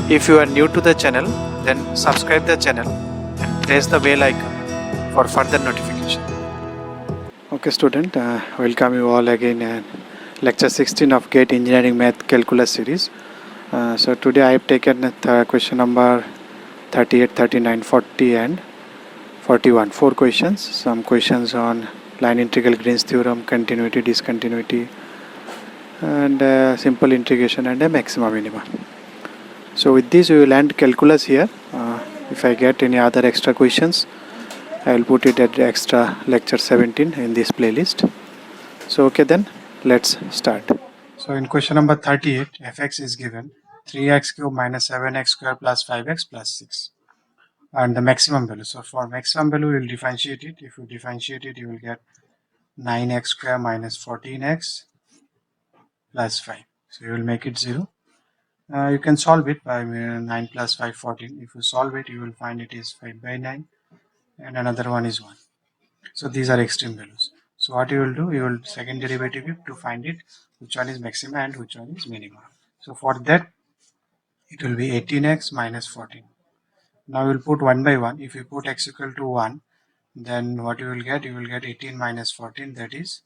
If you are new to the channel, then subscribe the channel and press the bell icon for further notification. Okay student, welcome you all again in lecture 16 of GATE Engineering Math Calculus series. So today I have taken question number 38, 39, 40 and 41. 4 questions. Some questions on line integral, Green's theorem, continuity, discontinuity and simple integration and a maxima minima. So with this we will end calculus here. If I get any other extra questions, I will put it at extra lecture 17 in this playlist. So okay, then let's start. So in question number 38, fx is given 3x cube minus 7x square plus 5x plus 6 and the maximum value. So for maximum value we will differentiate it. If you differentiate it, you will get 9x square minus 14x plus 5. So you will make it 0. You can solve it by 9 plus 5, 14. If you solve it, you will find it is 5 by 9 and another one is 1. So these are extreme values. So what you will do, you will second derivative it to find it which one is maxima and which one is minima. So for that it will be 18x minus 14. Now we will put 1 by 1. If you put x equal to 1, then what you will get 18 minus 14, that is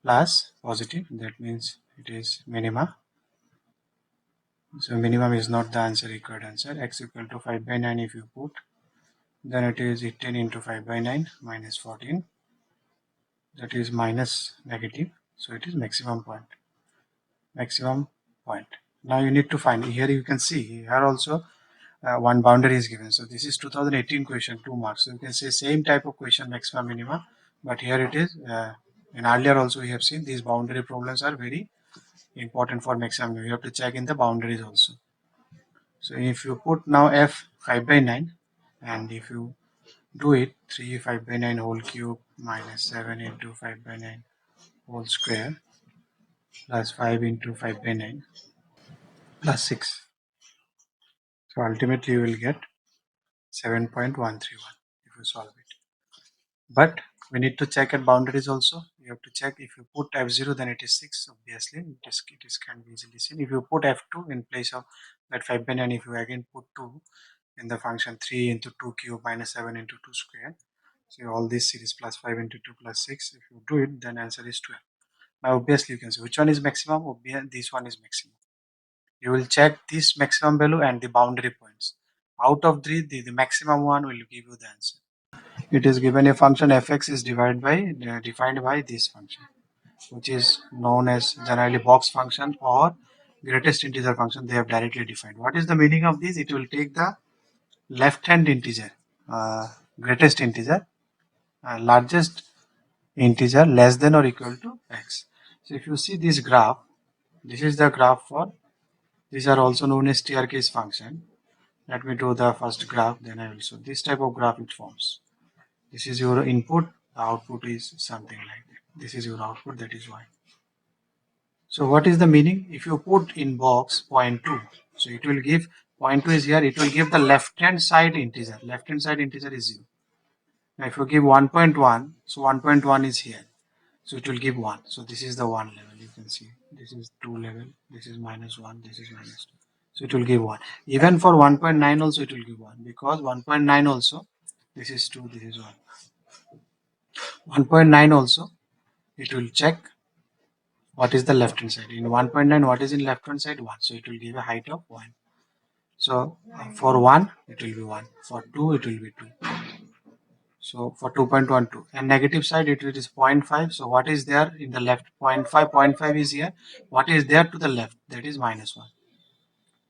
plus positive, that means it is minima. So minimum is not the answer, required answer. X equal to 5 by 9 if you put, then it is 18 into 5 by 9 minus 14, that is minus negative, so it is maximum point. Now you need to find, here you can see here also one boundary is given. So this is 2018 question, 2 marks. So you can say same type of question, maxima minima, but here it is in earlier also we have seen these boundary problems are very important for maximum. You have to check in the boundaries also. So if you put now f 5 by 9 and if you do it, 3 5 by 9 whole cube minus 7 into 5 by 9 whole square plus 5 into 5 by 9 plus 6. So ultimately you will get 7.131 if you solve it. But we need to check at boundaries also. You have to check, if you put f0 then it is 6, obviously it can be easily seen. If you put f2 in place of that 5 by 9, if you again put 2 in the function, 3 into 2 cube minus 7 into 2 square, so all this series plus 5 into 2 plus 6, if you do it, then answer is 12. Now obviously you can see which one is maximum. This one is maximum. You will check this maximum value and the boundary points. Out of three, the maximum one will give you the answer. It is given a function fx is defined by this function, which is known as generally box function or greatest integer function. They have directly defined. What is the meaning of this? It will take the left hand integer, greatest integer, largest integer less than or equal to x. So if you see this graph, this is the graph for, these are also known as staircase function. Let me do the first graph, then I will show this type of graph it forms. This is your input, the output is something like that. This is your output, that is y. So what is the meaning? If you put in box 0.2, so it will give, 0.2 is here, it will give the left hand side integer. Left hand side integer is 0. Now if you give 1.1, so 1.1 is here. So it will give 1. So this is the 1 level. You can see this is 2 level. This is minus 1. This is minus 2. So it will give 1. Even for 1.9 also it will give 1, because 1.9 also, this is 2, this is 1. 1.9 also it will check what is the left hand side. In 1.9 what is in left hand side? 1. So it will give a height of 1. So for 1 it will be 1. For 2 it will be 2. So for 2.12 and negative side it is 0.5. So what is there in the left? 0.5. 0.5 is here. What is there to the left? That is minus 1.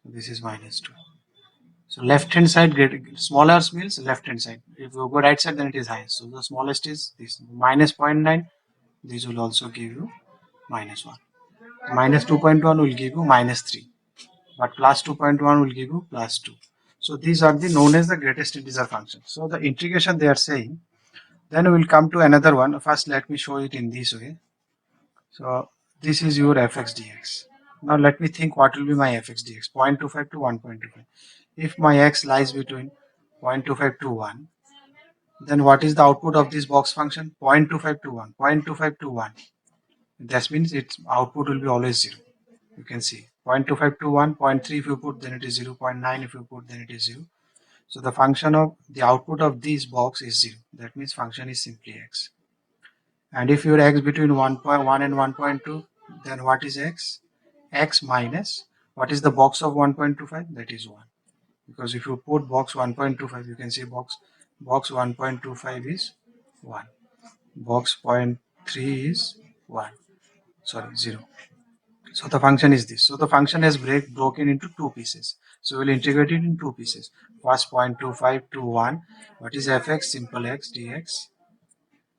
This is minus 2. So left hand side, smaller means left hand side. If you go right side then it is highest. So the smallest is this, minus 0.9. This will also give you minus 1. Minus 2.1 will give you minus 3. But plus 2.1 will give you plus 2. So these are the known as the greatest integer function. So the integration they are saying. Then we will come to another one. First let me show it in this way. So this is your fx dx. Now let me think what will be my fx dx. 0.25 to 1.25. If my x lies between 0.25 to 1, then what is the output of this box function? 0.25 to 1. 0.25 to 1. That means its output will be always 0. You can see 0.25 to 1, 0.3 if you put, then it is 0.9 if you put, then it is 0. So the function of the output of this box is 0. That means function is simply x. And if your x between 1.1 and 1.2, then what is x? X minus, what is the box of 1.25? That is 1. Because if you put box 1.25, you can see box 1.25 is 1. Box 0.3 is 1. Sorry, 0. So the function is this. So the function has broken into two pieces. So we'll integrate it in two pieces. First 0.25 to 1. What is fx? Simple x dx.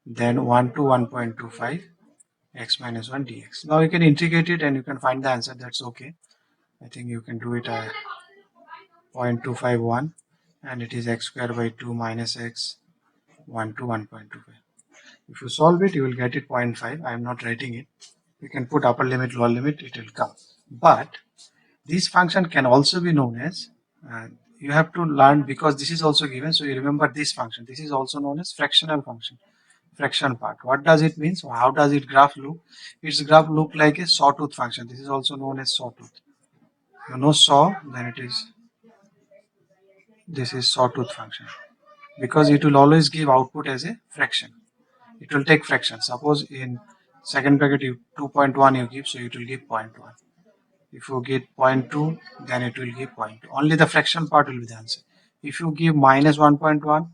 Then 1 to 1.25 x minus 1 dx. Now you can integrate it and you can find the answer. That's okay. I think you can do it at 0.251 and it is x square by 2 minus x 1 to 1.25. If you solve it, you will get it 0.5. I am not writing it. You can put upper limit, lower limit, it will come. But this function can also be known as, you have to learn, because this is also given, so you remember this function. This is also known as fractional function, fraction part. What does it mean? So how does it graph look? Its graph look like a sawtooth function. This is also known as sawtooth. You know saw, then it is, this is sawtooth function, because it will always give output as a fraction. It will take fraction. Suppose in second bracket you 2.1 you give, so it will give 0.1. If you get 0.2, then it will give 0.2. Only the fraction part will be the answer. If you give minus 1.1,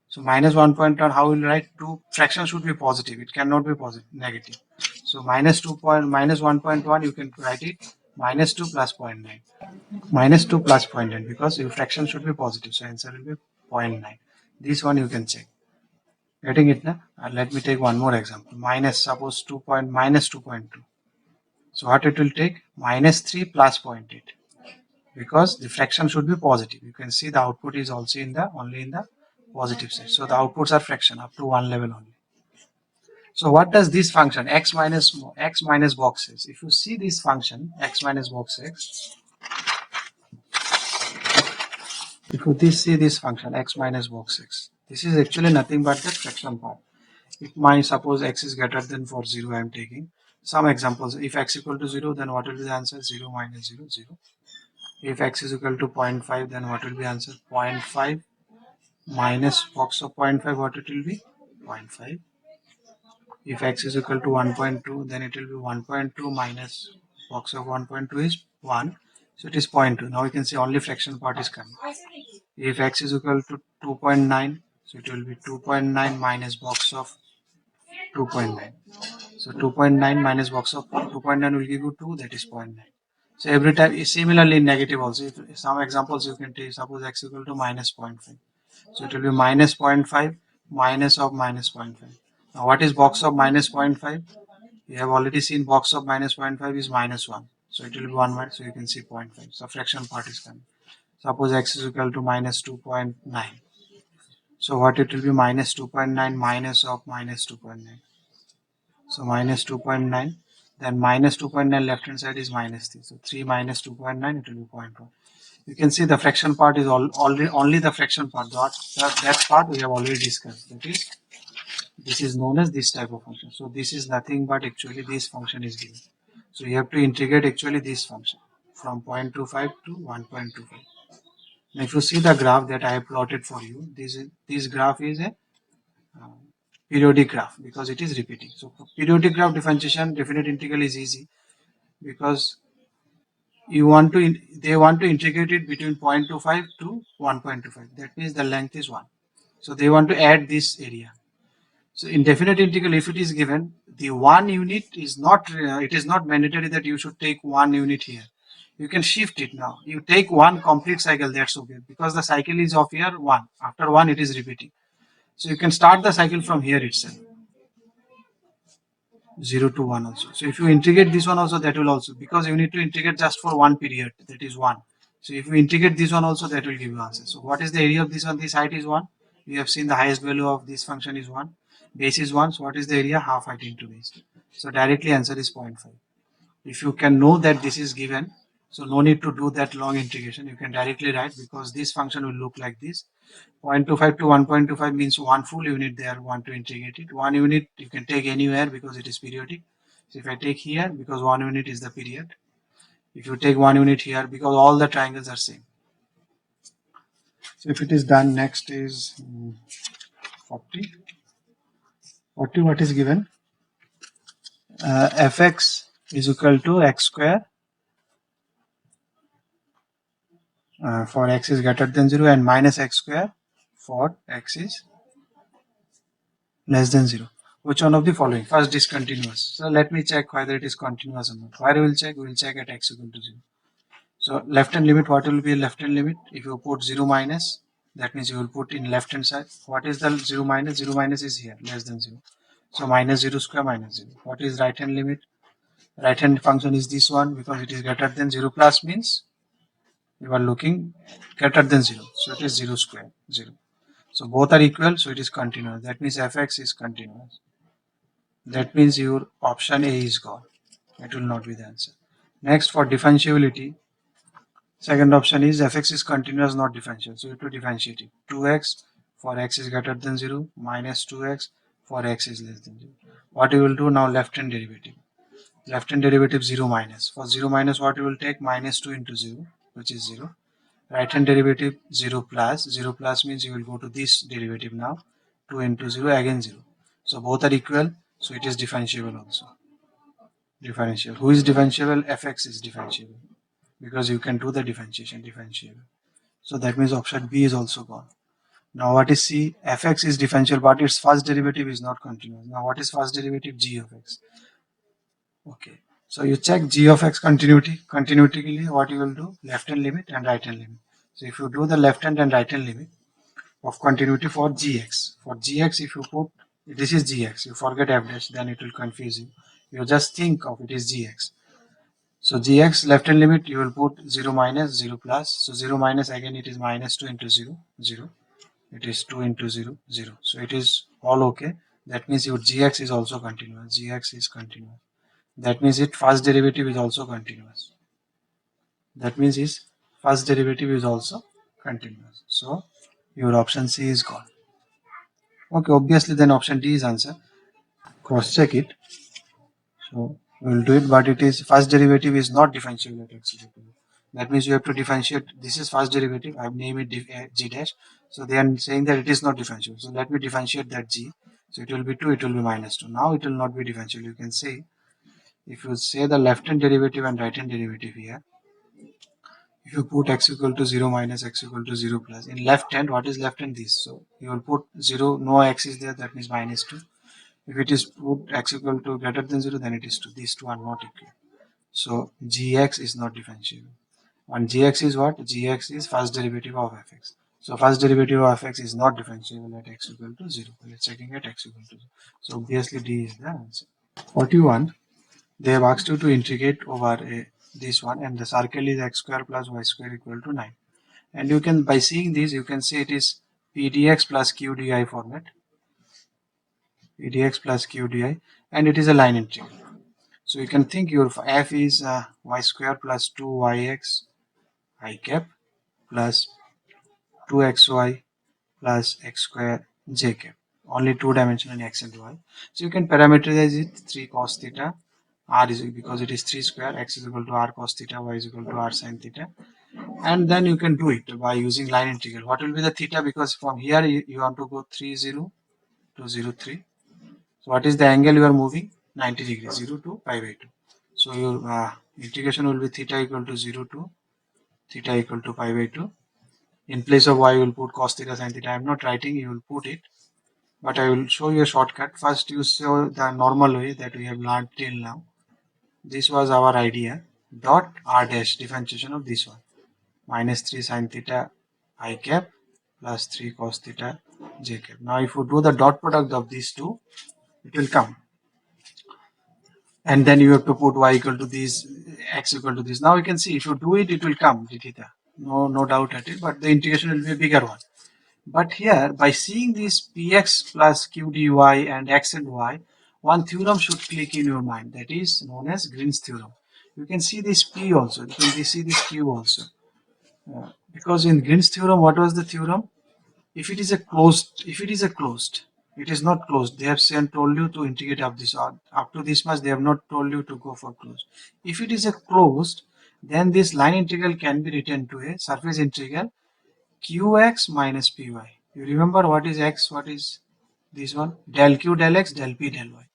so minus 1.1, how will you write? Two fraction should be positive. It cannot be positive, negative. So minus 1.1, you can write it minus 2 plus 0.9. Minus 2 plus 0.9, because your fraction should be positive. So answer will be 0.9. This one you can check. Getting it now? Let me take one more example. Minus, suppose 2.2. So what it will take? Minus 3 plus 0.8. Because the fraction should be positive. You can see the output is also only in the positive side. So the outputs are fraction up to one level only. So what does this function x minus box x? If you see this function x minus box x, if you see this function x minus box x, this is actually nothing but the fraction part. If my suppose x is greater than 0, I am taking some examples. If x equal to 0, then what will be the answer? 0 minus 0, 0. If x is equal to 0.5, then what will be answer? 0.5 minus box of 0.5, what it will be? 0.5. If x is equal to 1.2, then it will be 1.2 minus box of 1.2 is 1. So it is 0.2. Now you can see only fraction part is coming. If x is equal to 2.9, so it will be 2.9 minus box of 2.9. So 2.9 minus box of 2.9 will give you 2, that is 0.9. So every time, similarly in negative also, if some examples you can take, suppose x equal to minus 0.5. So it will be minus 0.5 minus of minus 0.5. Now what is box of minus 0.5? You have already seen box of minus 0.5 is minus 1. So it will be 1 minus, so you can see 0.5. So fraction part is coming. Suppose x is equal to minus 2.9. So what it will be? Minus 2.9 minus of minus 2.9. So minus 2.9. Then minus 2.9 left hand side is minus 3. So 3 minus 2.9, it will be 0.1. You can see the fraction part is only the fraction part. That part we have already discussed. That is, this is known as this type of function. So this is nothing but actually this function is given. So you have to integrate actually this function from 0.25 to 1.25. Now if you see the graph that I have plotted for you, this graph is a periodic graph because it is repeating. So for periodic graph differentiation, definite integral is easy because they want to integrate it between 0.25 to 1.25. That means the length is 1. So they want to add this area. So in definite integral, if it is given, the 1 unit is not, it is not mandatory that you should take 1 unit here. You can shift it now. You take 1 complete cycle, that's okay. Because the cycle is of here 1. After 1, it is repeating. So you can start the cycle from here itself. 0 to 1 also. So if you integrate this one also, that will also, because you need to integrate just for one period, that is 1. So if you integrate this one also, that will give you answer. So what is the area of this one? This height is 1. You have seen the highest value of this function is 1. Base is 1. So what is the area? Half height into base. So directly answer is 0.5. If you can know that this is given, so no need to do that long integration. You can directly write, because this function will look like this. 0.25 to 1.25 means one full unit there, want to integrate it. 1 unit you can take anywhere because it is periodic. So if I take here, because 1 unit is the period. If you take 1 unit here, because all the triangles are same. So if it is done, next is 40. 40, what is given? Fx is equal to x square for x is greater than 0 and minus x square for x is less than 0. Which one of the following? First, discontinuous. So let me check whether it is continuous or not. Where we will check? We will check at x equal to 0. So left hand limit, what will be left hand limit? If you put 0 minus, that means you will put in left hand side. What is the 0 minus? 0 minus is here, less than 0. So minus 0 square minus 0. What is right hand limit? Right hand function is this one because it is greater than 0 plus means you are looking greater than 0. So it is 0 square, 0. So both are equal, so it is continuous. That means fx is continuous. That means your option A is gone. It will not be the answer. Next, for differentiability, second option is fx is continuous, not differential. So you have to differentiate it. 2x for x is greater than 0 minus 2x for x is less than 0. What you will do now? Left hand derivative. Left hand derivative 0 minus. For 0 minus, what you will take? Minus 2 into 0, which is 0. Right hand derivative 0 plus. 0 plus means you will go to this derivative now. 2 into 0 again 0. So both are equal. So it is differentiable also. Differentiable. Who is differentiable? Fx is differentiable because you can do the differentiation. Differentiable. So that means option B is also gone. Now what is C? Fx is differential, but its first derivative is not continuous. Now what is first derivative? G of x. Okay. So you check g of x continuity. Continuity, what you will do? Left hand limit and right hand limit. So if you do the left hand and right hand limit of continuity for gx. For gx, if you put this is gx, you forget f dash, then it will confuse you. You just think of it is gx. So gx left hand limit you will put 0 minus 0 plus. So 0 minus again it is minus 2 into 0 0. It is 2 into 0 0. So it is all okay. That means your gx is also continuous. Gx is continuous. That means its first derivative is also continuous. That means its first derivative is also continuous. So your option C is gone. Okay, obviously then option D is answer. Cross check it. So we will do it, but it is first derivative is not differentiable at x equal to 0. That means you have to differentiate. This is first derivative. I have named it g dash. So they are saying that it is not differentiable. So let me differentiate that g. So it will be 2. It will be minus 2. Now it will not be differentiable. You can see if you say the left hand derivative and right hand derivative here. If you put x equal to 0 minus x equal to 0 plus, in left hand, what is left hand? This. So you will put 0, no x is there, that means minus 2. If it is put x equal to greater than 0, then it is 2. These two are not equal. So gx is not differentiable. And gx is what? Gx is first derivative of fx. So first derivative of fx is not differentiable at x equal to 0. We are checking at x equal to 0. So obviously D is the answer. 41. They have asked you to integrate over this one, and the circle is x square plus y square equal to 9. And you can, by seeing this, you can see it is pdx plus qdi format. Pdx plus qdi, and it is a line integral. So you can think your f is y square plus 2yx I cap plus 2xy plus x square j cap. Only two dimensional x and y. So you can parameterize it 3 cos theta. R is because it is 3 square, x is equal to r cos theta, y is equal to r sin theta. And then you can do it by using line integral. What will be the theta? Because from here you want to go 30 to 03. So what is the angle you are moving? 90 degrees, 0 to pi by 2. So your integration will be theta equal to 0 to theta equal to pi by 2. In place of y, you will put cos theta sin theta. I am not writing, you will put it. But I will show you a shortcut. First, you show the normal way that we have learned till now. This was our idea. Dot r dash, differentiation of this one. Minus 3 sin theta I cap plus 3 cos theta j cap. Now if you do the dot product of these two, it will come. And then you have to put y equal to this, x equal to this. Now you can see if you do it, it will come d theta. No doubt at it, but the integration will be a bigger one. But here, by seeing this px plus q dy and x and y, one theorem should click in your mind. That is known as Green's theorem. You can see this p also. You can see this q also. Because in Green's theorem, what was the theorem? If it is a closed, it is not closed. They have told you to integrate up this up to this much. They have not told you to go for closed. If it is a closed, then this line integral can be written to a surface integral qx minus py. You remember what is x, what is this one? Del q del x, del p del y.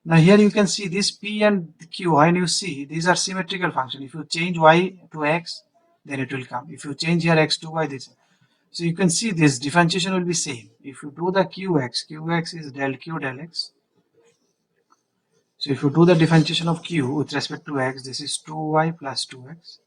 Now here you can see this p and q, and you see these are symmetrical functions. If you change y to x, then it will come. If you change here x to y, this. So you can see this differentiation will be same. If you do the qx is del q del x. So if you do the differentiation of q with respect to x, this is 2y plus 2x,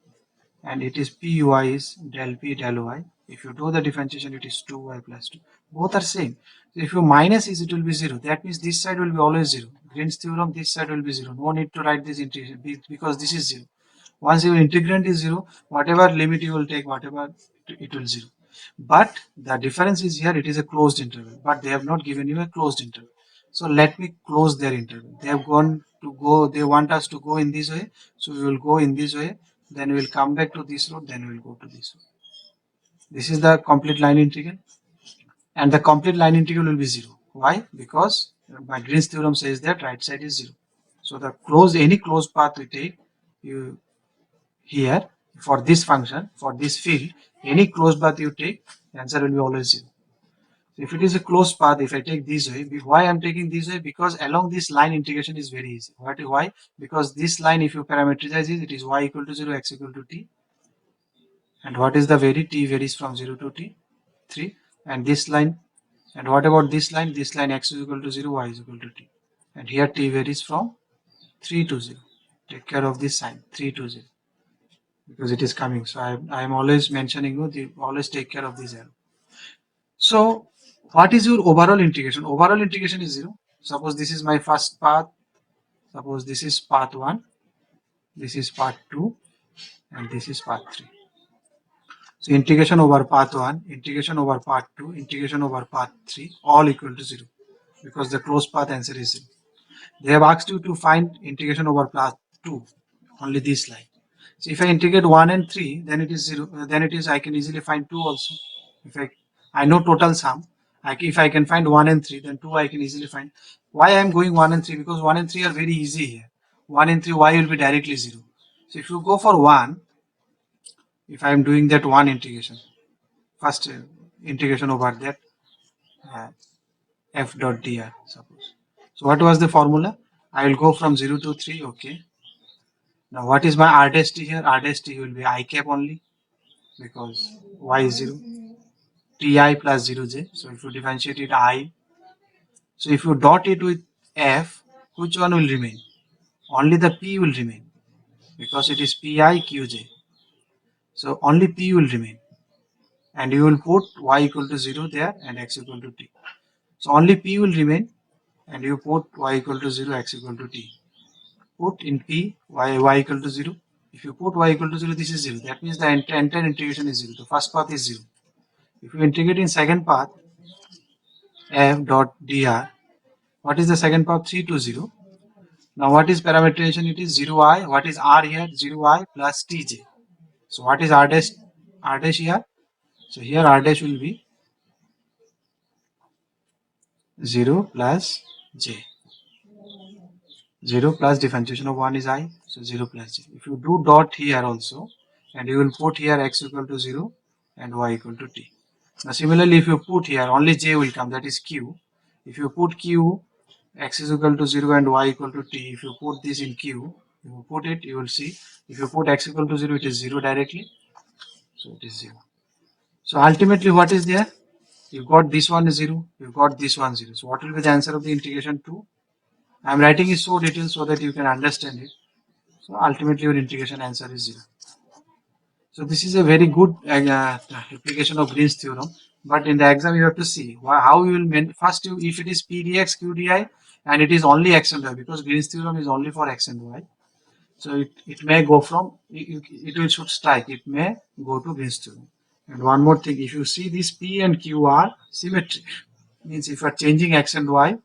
and it is py is del p del y. If you do the differentiation, it is 2y plus 2. Both are same. So if you minus is, it will be 0. That means this side will be always 0. Green's theorem, this side will be 0. No need to write this integration because this is 0. Once your integrand is 0, whatever limit you will take, whatever, it will 0. But the difference is here, it is a closed interval, but they have not given you a closed interval. So let me close their interval. They have they want us to go in this way. So we will go in this way, then we will come back to this road, then we will go to this road. This is the complete line integral, and the complete line integral will be 0. Why? Because my Green's theorem says that right side is 0. So the any closed path we take, you here for this function, for this field, any closed path you take, the answer will be always 0. So if it is a closed path, if I take this way, why I am taking this way? Because along this line integration is very easy. Why? Because this line, if you parameterize it, it is y equal to 0, x equal to t. And what is the vary? T varies from 0 to t, 3. And this line, and what about this line? This line x is equal to 0, y is equal to t. And here t varies from 3 to 0. Take care of this sign, 3 to 0. Because it is coming. So I am always mentioning you, always take care of this arrow. So what is your overall integration? Overall integration is 0. Suppose this is my first path. Suppose this is path 1. This is path 2. And this is path 3. So integration over path 1, integration over path 2, integration over path 3, all equal to 0. Because the closed path answer is 0. They have asked you to find integration over path 2. Only this line. So if I integrate 1 and 3, then it is 0. Then it is, I can easily find 2 also. If I know total sum, if I can find 1 and 3, then 2 I can easily find. Why I am going 1 and 3? Because 1 and 3 are very easy here. 1 and 3, y will be directly 0. So if you go for 1, if I am doing that 1 integration, first integration over that f dot dr, suppose. So what was the formula? I will go from 0 to 3, okay. Now what is my r dash t here? R dash t will be I cap only, because y is 0, ti plus 0j. So if you differentiate it I, so if you dot it with f, which one will remain? Only the p will remain, because it is pi qj. So only p will remain, and you will put y equal to 0 there and x equal to t. So only p will remain, and you put y equal to 0, x equal to t. Put in p y equal to 0. If you put y equal to 0, this is 0. That means the entire integration is 0. The first path is 0. If you integrate in second path, f dot dr, what is the second path? 3 to 0. Now what is parameterization? It is 0i. What is r here? 0i plus tj. So what is r dash? R dash here. So here r dash will be 0 plus j. 0 plus differentiation of 1 is I, so 0 plus j. If you do dot here also, and you will put here x equal to 0 and y equal to t. Now similarly, if you put here, only j will come, that is q. If you put q, x is equal to 0 and y equal to t, if you put this in q, if you put it, you will see, if you put x equal to 0, it is 0 directly, so it is 0. So ultimately what is there? You got this one is 0, you got this one 0. So what will be the answer of the integration 2? I am writing it so detailed so that you can understand it. So ultimately your integration answer is 0. So this is a very good application of Green's theorem. But in the exam you have to see how you will first if it is p dx q di and it is only x and y, because Green's theorem is only for x and y. So it may go from, it will should strike, it may go to Green's theorem. And one more thing, if you see this p and q are symmetric, means if you are changing x and y,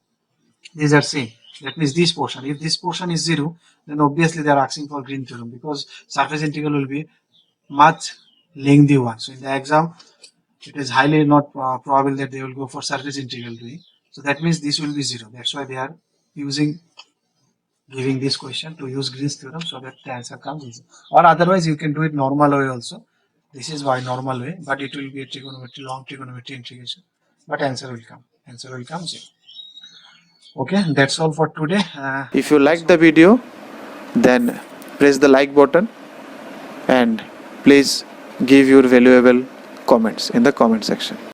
these are same. That means this portion, if this portion is 0, then obviously they are asking for Green theorem, because surface integral will be much lengthy one. So in the exam, it is highly not probable that they will go for surface integral doing. So that means this will be 0. That's why they are using giving this question to use Green's theorem so that the answer comes easy. Or otherwise you can do it normal way also. This is why normal way, but it will be a trigonometry, long trigonometry integration. But answer will come. Answer will come zero. Okay, that's all for today. If you like the video, then press the like button and please give your valuable comments in the comment section.